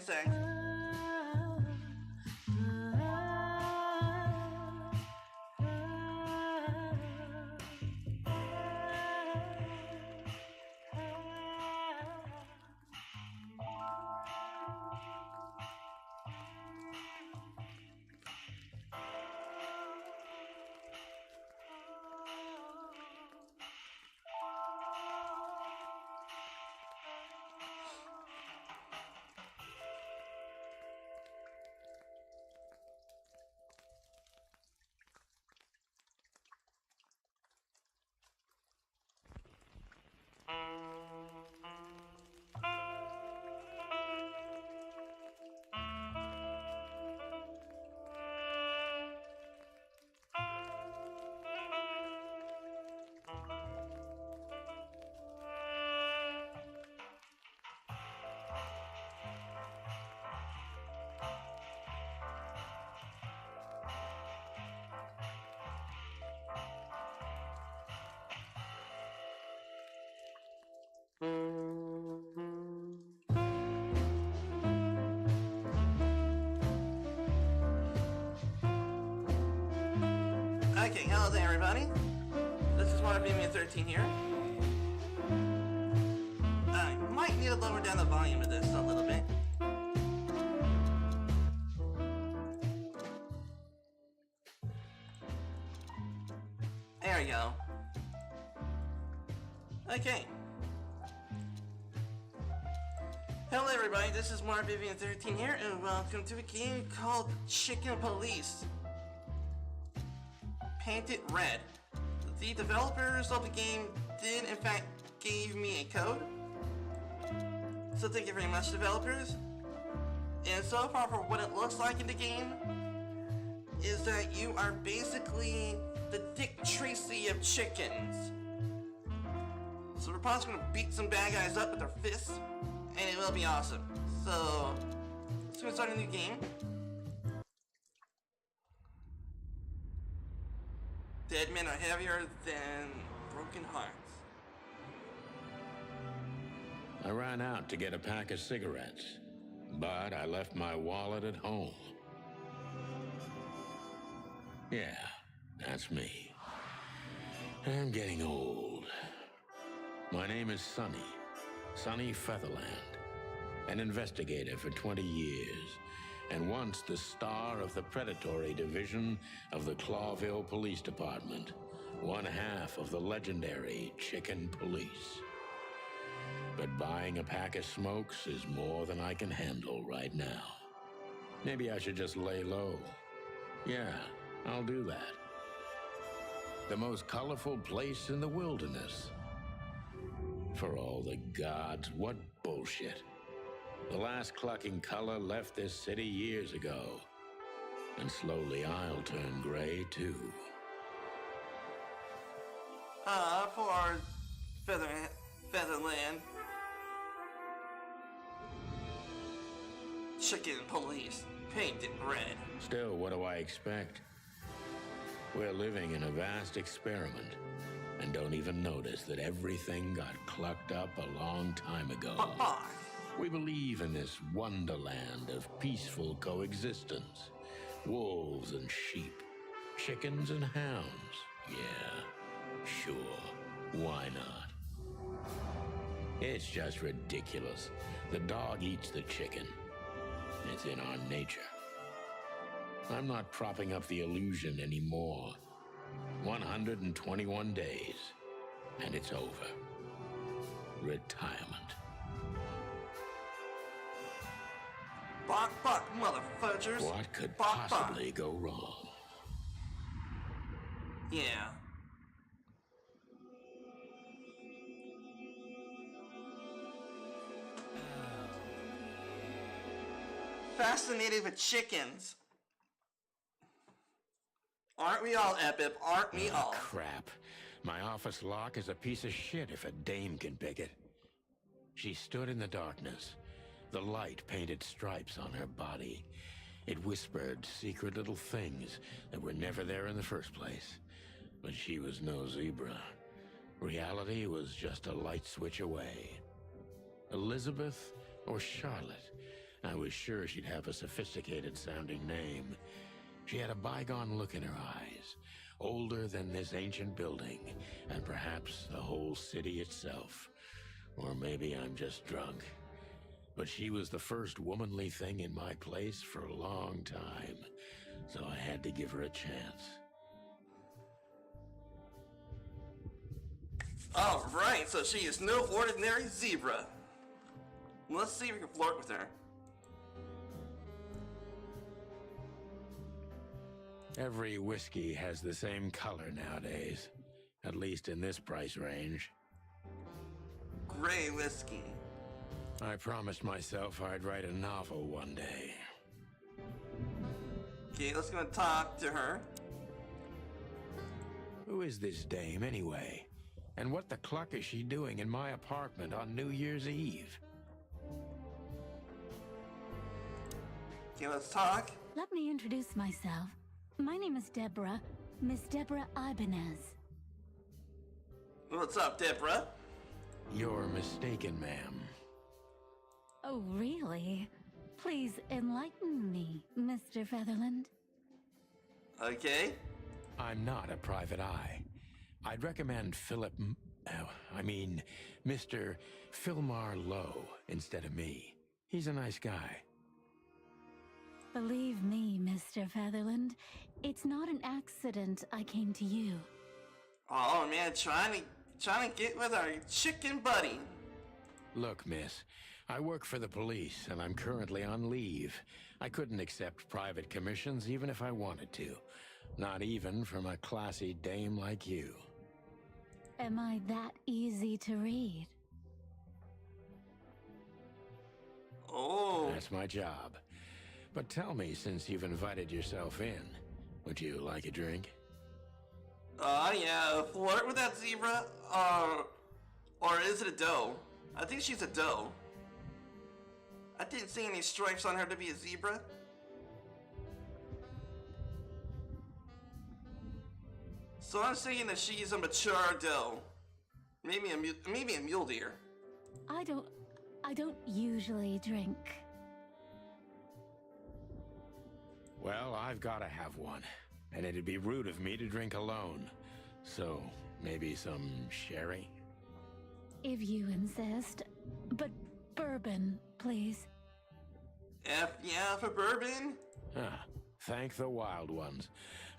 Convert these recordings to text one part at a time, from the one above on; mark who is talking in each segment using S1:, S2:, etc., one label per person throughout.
S1: say. Okay, hello there everybody. This is magnifying 13 here. I might need to lower down the volume of this a little bit. There we go. Okay. Hello everybody, this is magnifying 13 here, and welcome to a game called Chicken Police. Painted red. The developers of the game did in fact give me a code. So thank you very much, developers. And so far for what it looks like in the game is that you are basically the Dick Tracy of chickens. So we're probably gonna beat some bad guys up with our fists, and it will be awesome. So let's go start a new game. Dead men are heavier than broken hearts.
S2: I ran out to get a pack of cigarettes, but I left my wallet at home. Yeah, that's me. I'm getting old. My name is Sonny Featherland, an investigator for 20 years, and once the star of the predatory division of the Clawville Police Department, one half of the legendary Chicken Police. But buying a pack of smokes is more than I can handle right now. Maybe I should just lay low. Yeah, I'll do that. The most colorful place in the wilderness. For all the gods, what bullshit. The last clucking color left this city years ago. And slowly I'll turn gray too.
S1: For Featherland. Chicken Police. Painted red.
S2: Still, what do I expect? We're living in a vast experiment. And don't even notice that everything got clucked up a long time ago. We believe in this wonderland of peaceful coexistence. Wolves and sheep, chickens and hounds. Yeah, sure, why not? It's just ridiculous. The dog eats the chicken. It's in our nature. I'm not propping up the illusion anymore. 121 days, and it's over. Retirement.
S1: Bark, bark, motherfuckers.
S2: What could
S1: bark,
S2: possibly
S1: bark.
S2: go wrong?
S1: Yeah. Fascinated with chickens. Aren't we all, Epip? Aren't we all?
S2: Crap. My office lock is a piece of shit if a dame can pick it. She stood in the darkness. The light painted stripes on her body. It whispered secret little things that were never there in the first place. But she was no zebra. Reality was just a light switch away. Elizabeth or Charlotte? I was sure she'd have a sophisticated-sounding name. She had a bygone look in her eyes, older than this ancient building, and perhaps the whole city itself. Or maybe I'm just drunk. But she was the first womanly thing in my place for a long time, so I had to give her a chance.
S1: Alright, so she is no ordinary zebra. Let's see if we can flirt with her.
S2: Every whiskey has the same color nowadays, at least in this price range.
S1: Gray whiskey.
S2: I promised myself I'd write a novel one day.
S1: Okay, let's go and talk to her.
S2: Who is this dame, anyway? And what the cluck is she doing in my apartment on New Year's Eve?
S1: Okay, let's talk.
S3: Let me introduce myself. My name is Deborah, Miss Deborah Ibanez.
S1: What's up, Deborah?
S2: You're mistaken, ma'am.
S3: Oh, really? Please enlighten me, Mr. Featherland.
S1: Okay.
S2: I'm not a private eye. I'd recommend Mr. Philmar Lowe instead of me. He's a nice guy.
S3: Believe me, Mr. Featherland, it's not an accident I came to you.
S1: Oh man, trying to get with our chicken buddy.
S2: Look, miss, I work for the police, and I'm currently on leave. I couldn't accept private commissions even if I wanted to. Not even from a classy dame like you.
S3: Am I that easy to read?
S1: Oh.
S2: That's my job. But tell me, since you've invited yourself in, would you like a drink?
S1: Yeah, flirt with that zebra? Or is it a doe? I think she's a doe. I didn't see any stripes on her to be a zebra. So I'm saying that she's a mature doe. Maybe a mule deer.
S3: I don't usually drink.
S2: Well, I've got to have one, and it'd be rude of me to drink alone. So, maybe some sherry?
S3: If you insist. But bourbon, please.
S1: Yeah, for bourbon?
S2: Ah, thank the wild ones.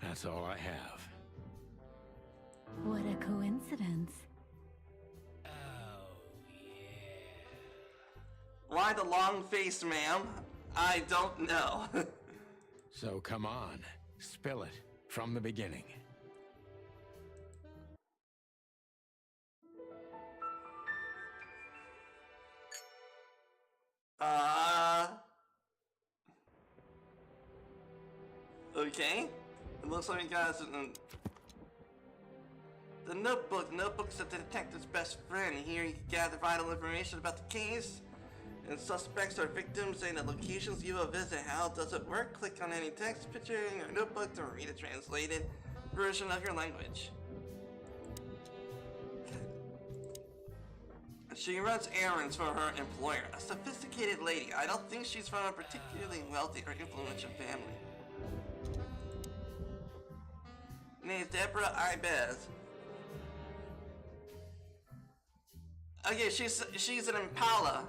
S2: That's all I have.
S3: What a coincidence.
S1: Why the long face, ma'am? I don't know.
S2: So come on, spill it from the beginning.
S1: Okay. It looks like we got some... The notebook. Notebook's the detective's best friend. Here you can gather vital information about the case. And suspects or victims and the locations you will visit. How does it work? Click on any text picture in your notebook to read a translated version of your language. She runs errands for her employer, a sophisticated lady. I don't think she's from a particularly wealthy or influential family. Name is Deborah Ibanez. Okay, she's an Impala.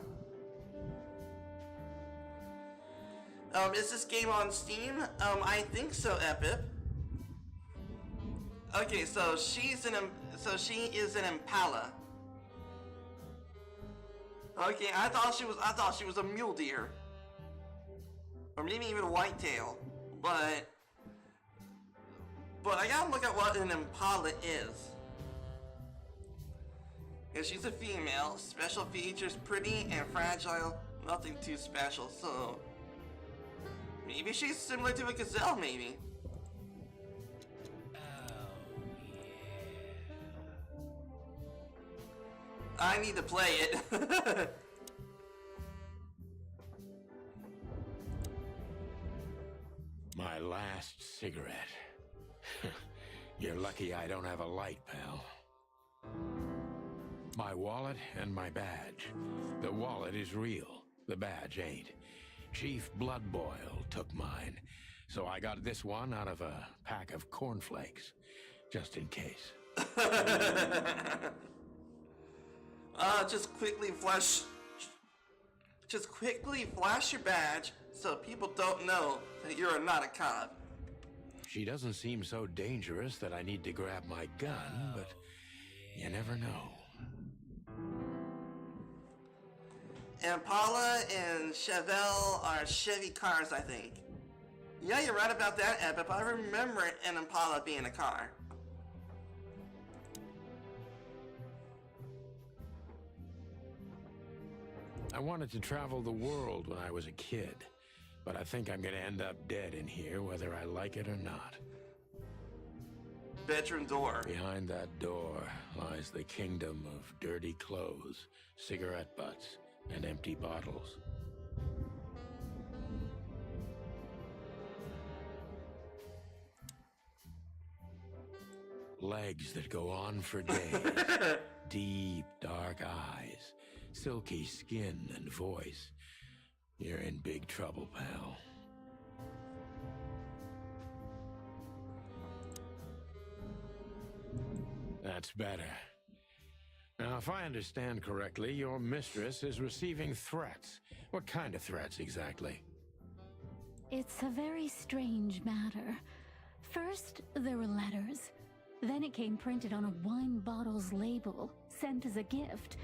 S1: Is this game on Steam? I think so, Epip. Okay, so she is an Impala. Okay, I thought she was a mule deer. Or maybe even a whitetail. But I gotta look at what an Impala is. And she's a female, special features, pretty and fragile, nothing too special, so... Maybe she's similar to a gazelle, maybe. I need to play it.
S2: My last cigarette. You're lucky I don't have a light, pal. My wallet and my badge. The wallet is real. The badge ain't. Chief Bloodboil took mine, so I got this one out of a pack of cornflakes, just in case.
S1: Just quickly flash your badge so people don't know that you're not a cop.
S2: She doesn't seem so dangerous that I need to grab my gun, but you never know.
S1: Impala and Chevelle are Chevy cars, I think. Yeah, you're right about that, Epic, but I remember an Impala being a car.
S2: I wanted to travel the world when I was a kid, but I think I'm gonna end up dead in here whether I like it or not.
S1: Bedroom door.
S2: Behind that door lies the kingdom of dirty clothes, cigarette butts, and empty bottles. Legs that go on for days, deep dark eyes, silky skin and voice. You're in big trouble, pal. That's better. Now, if I understand correctly, your mistress is receiving threats. What kind of threats, exactly?
S3: It's a very strange matter. First, there were letters. Then it came printed on a wine bottle's label, sent as a gift.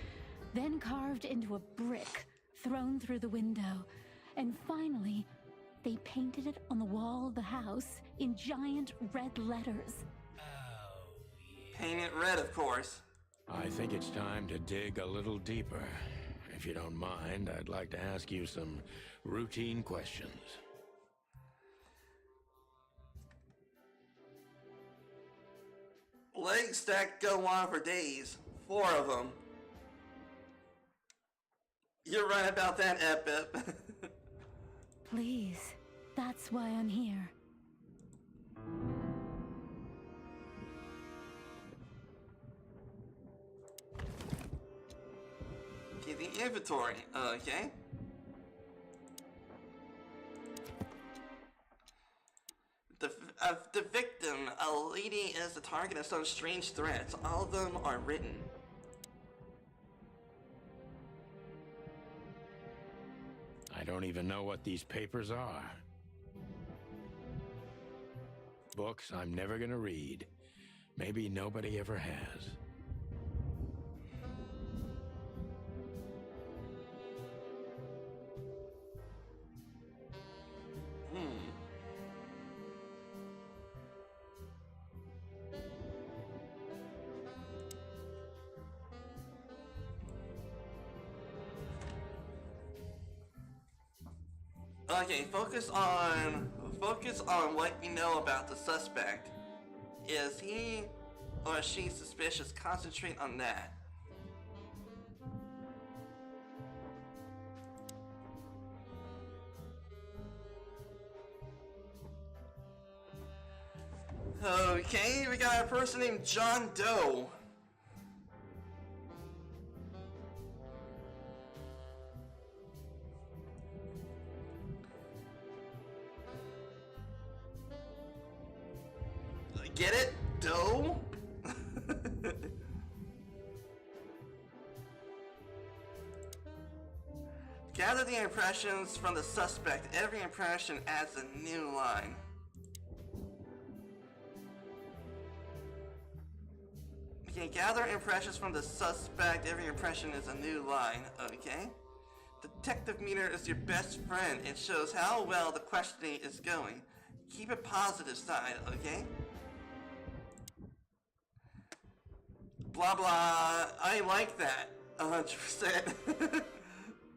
S3: Then carved into a brick, thrown through the window. And finally, they painted it on the wall of the house in giant red letters.
S1: Paint it red, of course.
S2: I think it's time to dig a little deeper. If you don't mind, I'd like to ask you some routine questions.
S1: Legs that go on for days. 4 of them. You're right about that, Ep.
S3: Please, that's why I'm here.
S1: Okay, the inventory. Okay. The victim, a lady, is the target of some strange threats. All of them are written.
S2: I don't even know what these papers are. Books I'm never gonna read. Maybe nobody ever has.
S1: Okay, focus on what you know about the suspect. Is he or she suspicious? Concentrate on that. Okay, we got a person named John Doe. Get it? Doe? Gather the impressions from the suspect. Every impression adds a new line. Okay, gather impressions from the suspect. Every impression is a new line. Okay. Detective meter is your best friend. It shows how well the questioning is going. Keep a positive side, okay? Blah blah. I like that. 100%.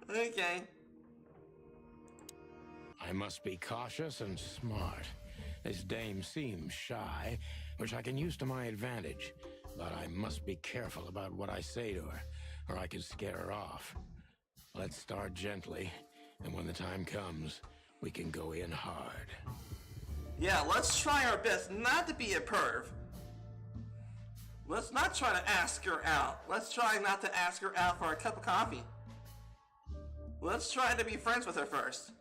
S1: Okay.
S2: I must be cautious and smart. This dame seems shy, which I can use to my advantage. But I must be careful about what I say to her, or I could scare her off. Let's start gently, and when the time comes, we can go in hard.
S1: Yeah, let's try our best not to be a perv. Let's not try to ask her out. Let's try not to ask her out for a cup of coffee. Let's try to be friends with her first.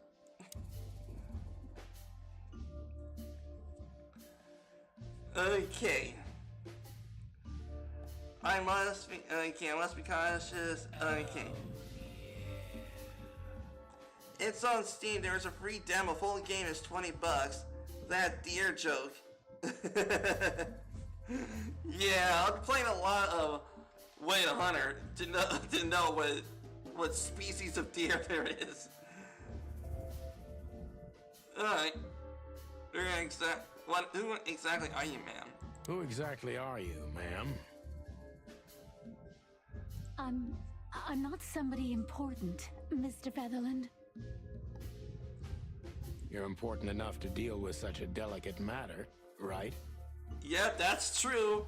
S1: Okay. I must be cautious. Okay. It's on Steam. There's a free demo. Full game is $20. That deer joke. Yeah, I'm playing a lot of Way to Hunter to know what species of deer there is. Alright. Who exactly are you, ma'am?
S2: Who exactly are you, ma'am?
S3: I'm not somebody important, Mr. Featherland.
S2: You're important enough to deal with such a delicate matter, right?
S1: Yep, that's true.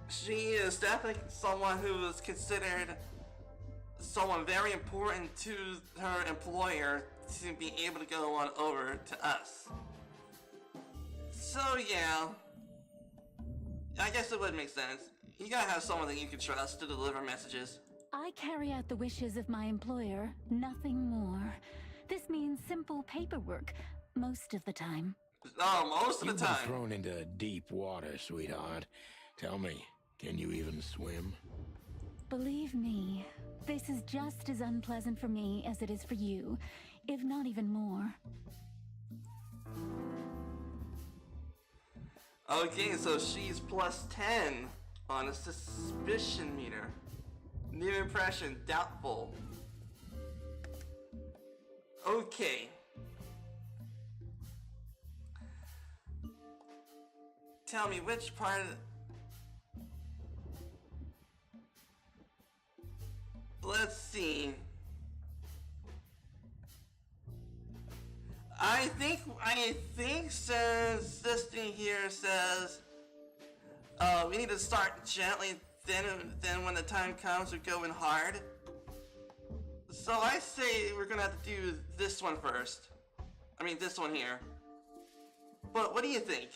S1: She is definitely someone who is considered someone very important to her employer to be able to go on over to us. So yeah, I guess it would make sense. You gotta have someone that you can trust to deliver messages.
S3: I carry out the wishes of my employer, nothing more. This means simple paperwork, most of the time.
S1: Oh, most of the
S2: You've been
S1: time.
S2: thrown into deep water, sweetheart. Tell me, can you even swim?
S3: Believe me, this is just as unpleasant for me as it is for you, if not even more.
S1: Okay, so she's plus 10 on a suspicion meter. New impression, doubtful. Okay. Tell me which part of Let's see. I think since this thing here says we need to start gently, then when the time comes we're going hard. So I say we're gonna have to do this one first. I mean this one here. But what do you think?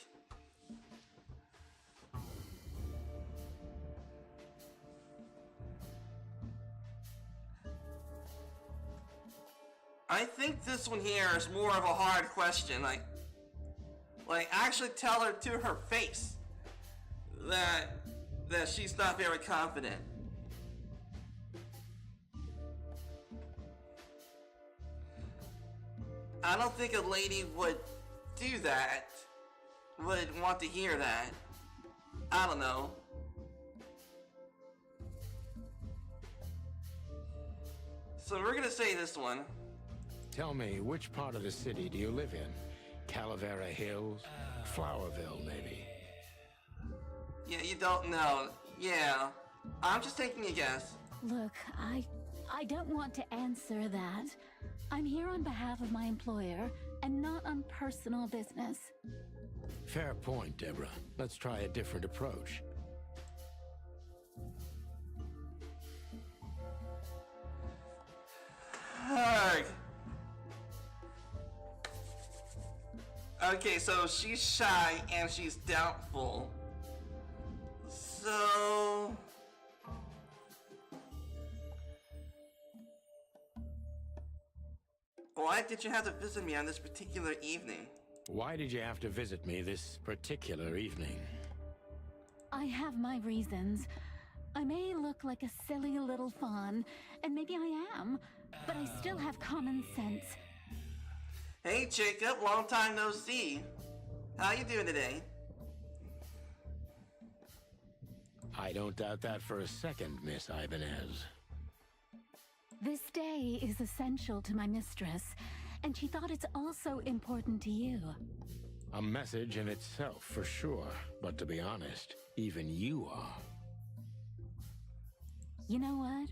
S1: I think this one here is more of a hard question. Like actually tell her to her face that she's not very confident. I don't think a lady would do that. Would want to hear that. I don't know. So we're gonna say this one.
S2: Tell me, which part of the city do you live in? Calavera Hills? Flowerville, maybe?
S1: Yeah, you don't know. Yeah. I'm just taking a guess.
S3: Look, I don't want to answer that. I'm here on behalf of my employer and not on personal business.
S2: Fair point, Deborah. Let's try a different approach.
S1: Arg. Okay, so she's shy and she's doubtful. So... why did you have to visit me on this particular evening?
S2: Why did you have to visit me this particular evening?
S3: I have my reasons. I may look like a silly little fawn, and maybe I am, but I still have common sense.
S1: Hey Jacob, long time no see. How you doing today?
S2: I don't doubt that for a second, Miss Ibanez.
S3: This day is essential to my mistress, and she thought it's also important to you.
S2: A message in itself, for sure. But to be honest, even you are.
S3: You know what?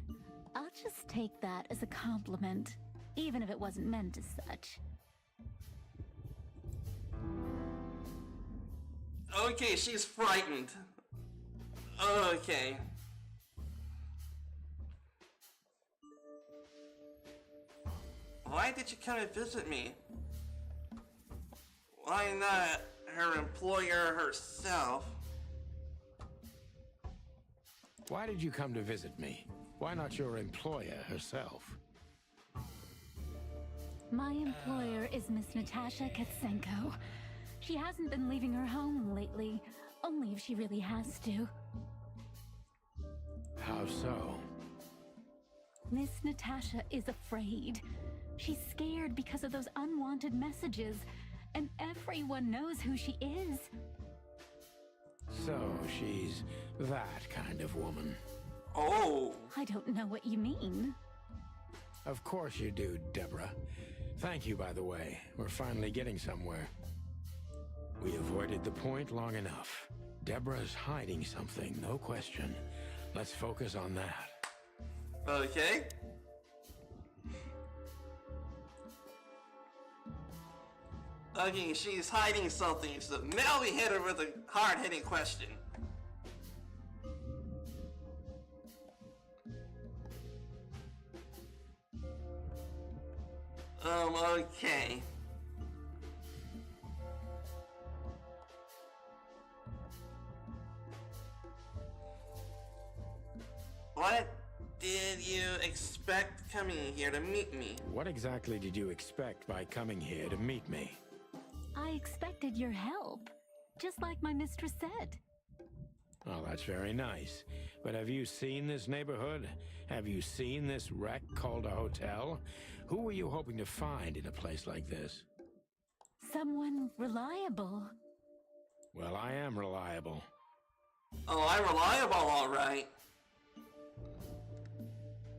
S3: I'll just take that as a compliment, even if it wasn't meant as such.
S1: Okay, she's frightened. Okay. Why did you come and visit me? Why not her employer herself?
S2: Why did you come to visit me? Why not your employer herself?
S3: My employer is Miss Natasha Katsenko. She hasn't been leaving her home lately, only if she really has to.
S2: How so?
S3: Miss Natasha is afraid. She's scared because of those unwanted messages, and everyone knows who she is.
S2: So she's that kind of woman.
S1: Oh.
S3: I don't know what you mean.
S2: Of course you do, Deborah. Thank you, by the way. We're finally getting somewhere. We avoided the point long enough. Deborah's hiding something, no question. Let's focus on that.
S1: Okay. Okay, she's hiding something, so now we hit her with a hard-hitting question. Okay. What did you expect coming here to meet me?
S2: What exactly did you expect by coming here to meet me?
S3: I expected your help, just like my mistress said.
S2: Oh, that's very nice. But have you seen this neighborhood? Have you seen this wreck called a hotel? Who were you hoping to find in a place like this?
S3: Someone reliable.
S2: Well, I am reliable.
S1: Oh, I'm reliable, all right.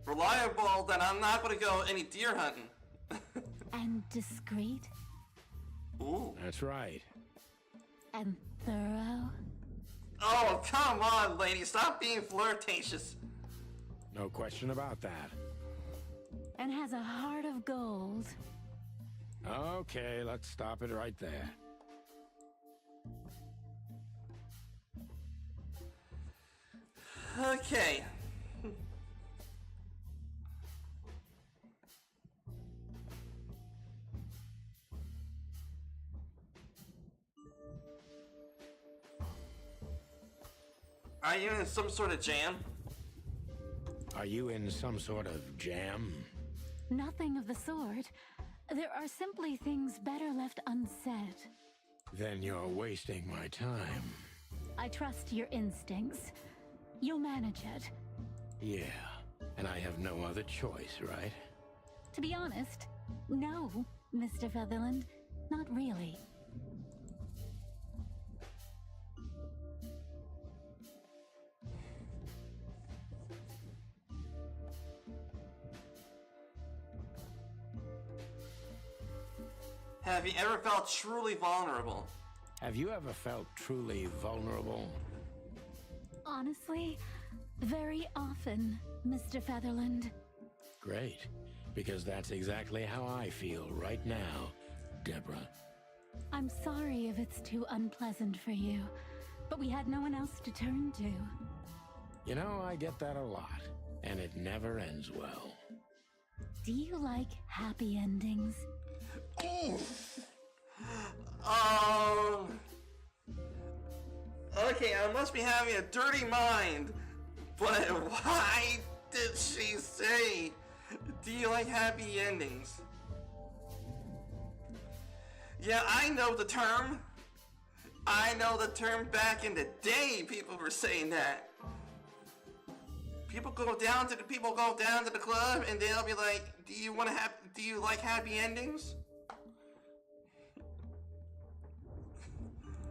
S1: Reliable that I'm not gonna go any deer hunting.
S3: And discreet.
S1: Ooh.
S2: That's right.
S3: And thorough.
S1: Oh, come on, lady. Stop being flirtatious.
S2: No question about that.
S3: And has a heart of gold.
S2: Okay, let's stop it right there.
S1: Okay. Are you in some sort of jam?
S2: Are you in some sort of jam?
S3: Nothing of the sort. There are simply things better left unsaid.
S2: Then you're wasting my time.
S3: I trust your instincts. You'll manage it.
S2: Yeah, and I have no other choice, right?
S3: To be honest, no, Mr. Featherland. Not really.
S1: Have you ever felt truly vulnerable?
S2: Have you ever felt truly vulnerable?
S3: Honestly, very often, Mr. Featherland.
S2: Great, because that's exactly how I feel right now, Deborah.
S3: I'm sorry if it's too unpleasant for you, but we had no one else to turn to.
S2: You know, I get that a lot, and it never ends well.
S3: Do you like happy endings?
S1: Okay, I must be having a dirty mind, but why did she say, do you like happy endings? Yeah, I know the term. I know the term. Back in the day, people were saying that. People go down to the club and they'll be like, do you like happy endings?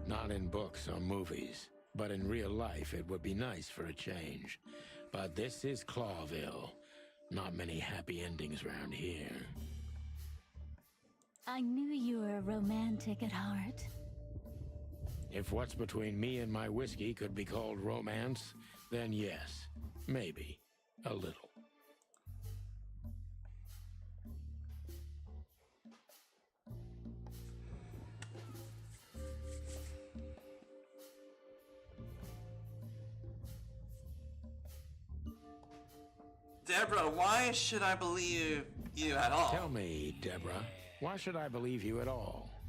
S2: Not in books or movies, but in real life it would be nice for a change. But this is Clawville. Not many happy endings around here.
S3: I knew you were romantic at heart.
S2: If what's between me and my whiskey could be called romance, then yes, maybe, a little.
S1: Deborah, why should I believe you at all?
S2: Tell me, Deborah, why should I believe you at all?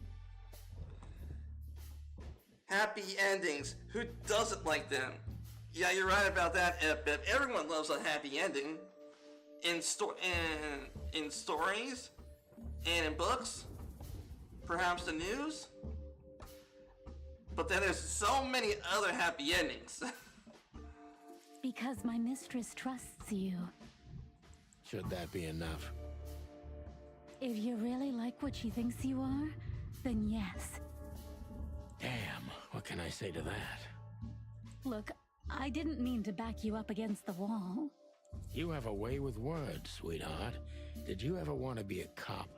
S1: Happy endings. Who doesn't like them? Yeah, you're right about that, Ep. Everyone loves a happy ending. In stories, and in books, perhaps the news. But then there's so many other happy endings.
S3: Because my mistress trusts you.
S2: Should that be enough?
S3: If you really like what she thinks you are, then yes.
S2: Damn, what can I say to that?
S3: Look, I didn't mean to back you up against the wall.
S2: You have a way with words, sweetheart. Did you ever want to be a cop?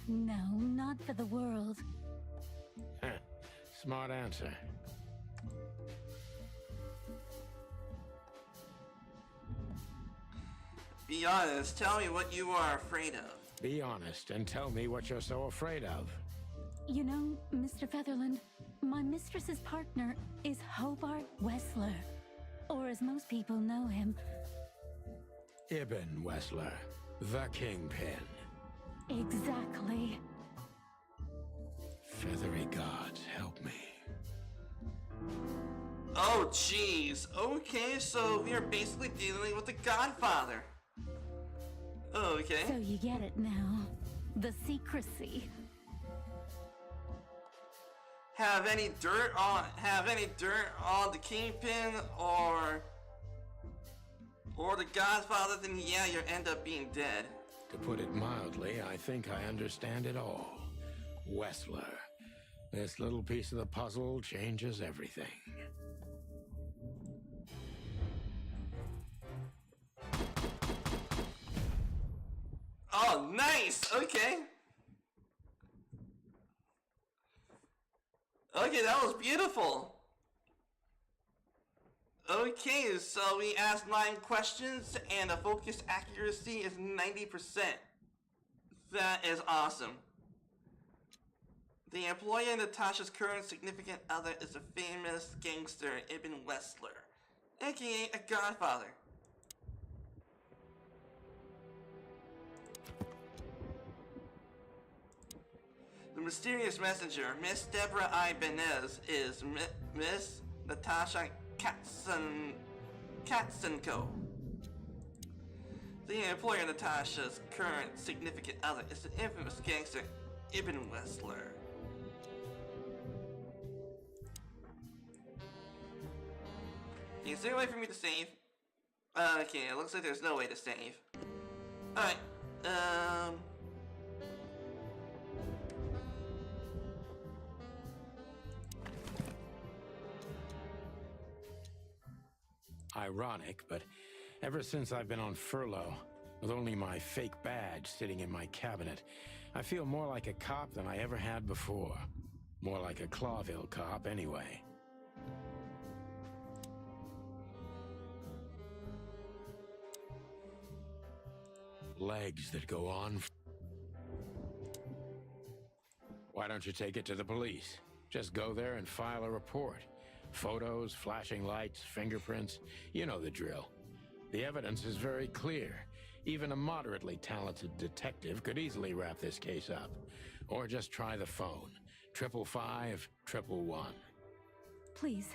S3: No, not for the world.
S2: Huh. Smart answer.
S1: Be honest, tell me what you are afraid of.
S2: Be honest and tell me what you're so afraid of.
S3: You know, Mr. Featherland, my mistress's partner is Hobart Wessler. Or as most people know him,
S2: Ibn Wessler, the Kingpin.
S3: exactly.
S2: Feathery gods, help me.
S1: Oh, jeez. Okay, so we are basically dealing with the Godfather. Okay.
S3: So you get it now. The secrecy.
S1: Have any dirt on the Kingpin or the Godfather, then yeah, you end up being dead.
S2: To put it mildly, I think I understand it all. Wessler. This little piece of the puzzle changes everything.
S1: Oh, nice! Okay. Okay, that was beautiful. Okay, so we asked 9 questions and the focus accuracy is 90%. That is awesome. The employee of Natasha's current significant other is a famous gangster, Ibn Wessler, aka a Godfather. The mysterious messenger, Miss Deborah Ibanez, is Miss Natasha Katsenko. The employer of Natasha's current significant other is the infamous gangster, Ibn Wessler. Is there a way for me to save? Okay, it looks like there's no way to save. Alright,
S2: Ironic, but ever since I've been on furlough, with only my fake badge sitting in my cabinet, I feel more like a cop than I ever had before. More like a Clawville cop, anyway. Legs that go on. Why don't you take it to the police? Just go there and file a report. Photos, flashing lights, fingerprints, you know the drill. The evidence is very clear. Even a moderately talented detective could easily wrap this case up. Or just try the phone. 555-111.
S3: Please,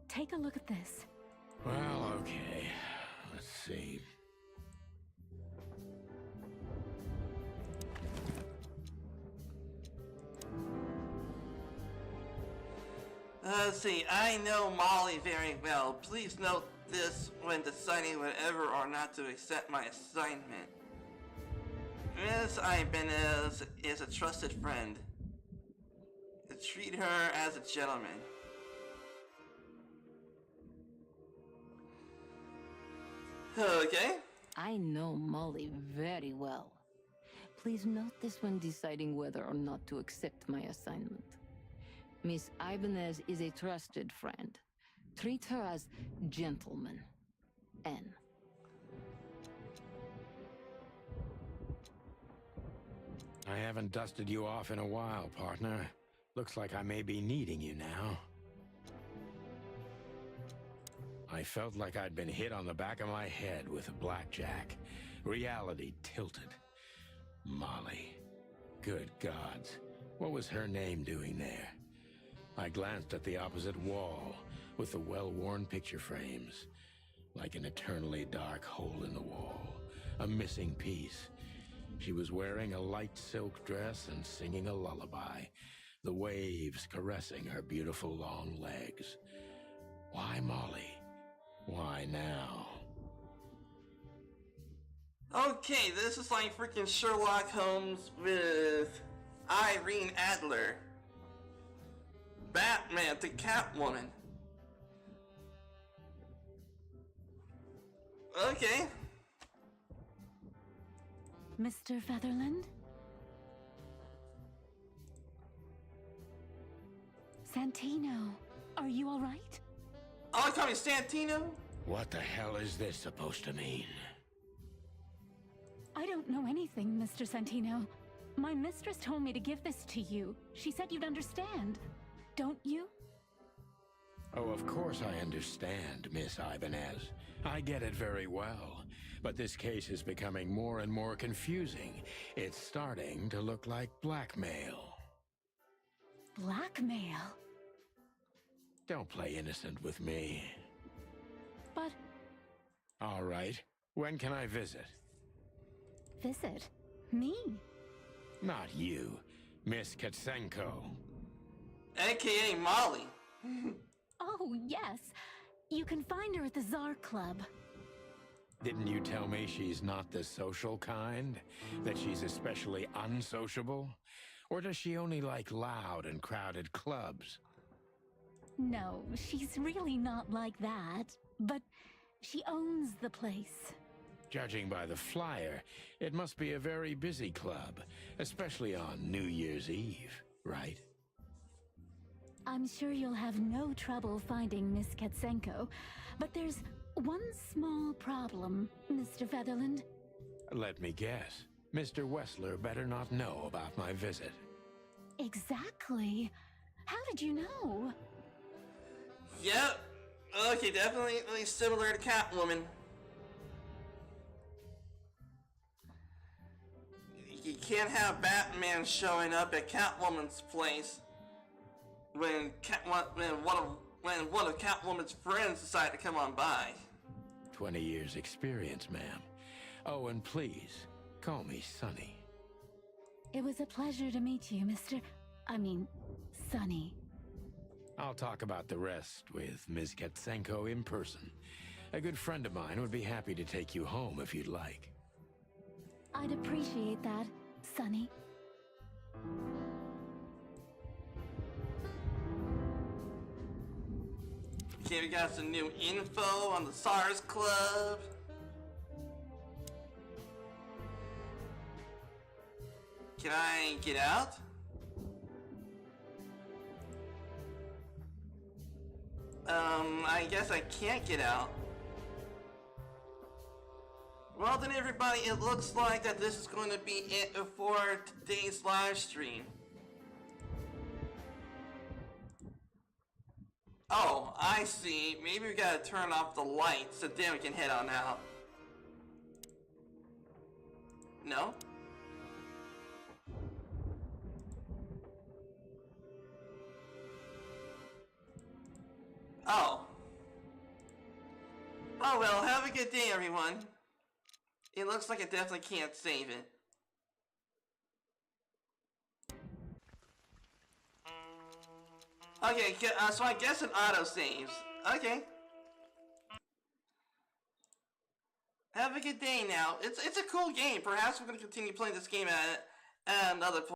S3: take a look at this.
S2: Well, okay. Let's see.
S1: Let's see, I know Molly very well. Please note this when deciding whether or not to accept my assignment. Miss Ibanez is a trusted friend. Treat her as a gentleman. Okay.
S4: I know Molly very well. Please note this when deciding whether or not to accept my assignment. Miss Ibanez is a trusted friend. Treat her as gentleman. N.
S2: I haven't dusted you off in a while, partner. Looks like I may be needing you now. I felt like I'd been hit on the back of my head with a blackjack. Reality tilted. Molly. Good gods. What was her name doing there? I glanced at the opposite wall, with the well-worn picture frames. Like an eternally dark hole in the wall. A missing piece. She was wearing a light silk dress and singing a lullaby, the waves caressing her beautiful long legs. Why Molly? Why now?
S1: Okay, this is like freaking Sherlock Holmes with Irene Adler. Batman to Catwoman. Okay.
S3: Mr. Featherland? Santino, are you all right?
S1: Oh, call me Santino?
S2: What the hell is this supposed to mean?
S3: I don't know anything, Mr. Santino. My mistress told me to give this to you. She said you'd understand. Don't you?
S2: Oh, of course I understand, Miss Ibanez. I get it very well. But this case is becoming more and more confusing. It's starting to look like blackmail.
S3: Blackmail?
S2: Don't play innocent with me.
S3: But...
S2: All right. When can I visit?
S3: Visit? Me?
S2: Not you, Miss Katsenko.
S1: AKA Molly.
S3: Oh, yes. You can find her at the Czar Club.
S2: Didn't you tell me she's not the social kind? That she's especially unsociable? Or does she only like loud and crowded clubs?
S3: No, she's really not like that. But she owns the place.
S2: Judging by the flyer, it must be a very busy club, especially on New Year's Eve, right?
S3: I'm sure you'll have no trouble finding Miss Katsenko, but there's one small problem, Mr. Featherland.
S2: Let me guess. Mr. Wessler better not know about my visit.
S3: Exactly. How did you know?
S1: Yep. Okay, definitely similar to Catwoman. You can't have Batman showing up at Catwoman's place when one of Catwoman's friends decide to come on by.
S2: 20 years experience, ma'am. Oh, and please, call me Sonny.
S3: It was a pleasure to meet you, Sonny.
S2: I'll talk about the rest with Ms. Katsenko in person. A good friend of mine would be happy to take you home if you'd like.
S3: I'd appreciate that, Sonny.
S1: Okay, we got some new info on the SARS Club. Can I get out? I guess I can't get out. Well then everybody, it looks like that this is going to be it for today's live stream. Oh, I see. Maybe we gotta turn off the lights so then we can head on out. No? Oh. Oh well, have a good day everyone. It looks like I definitely can't save it. Okay, so I guess it auto-saves. Okay. Have a good day now. It's a cool game. Perhaps we're going to continue playing this game at another point.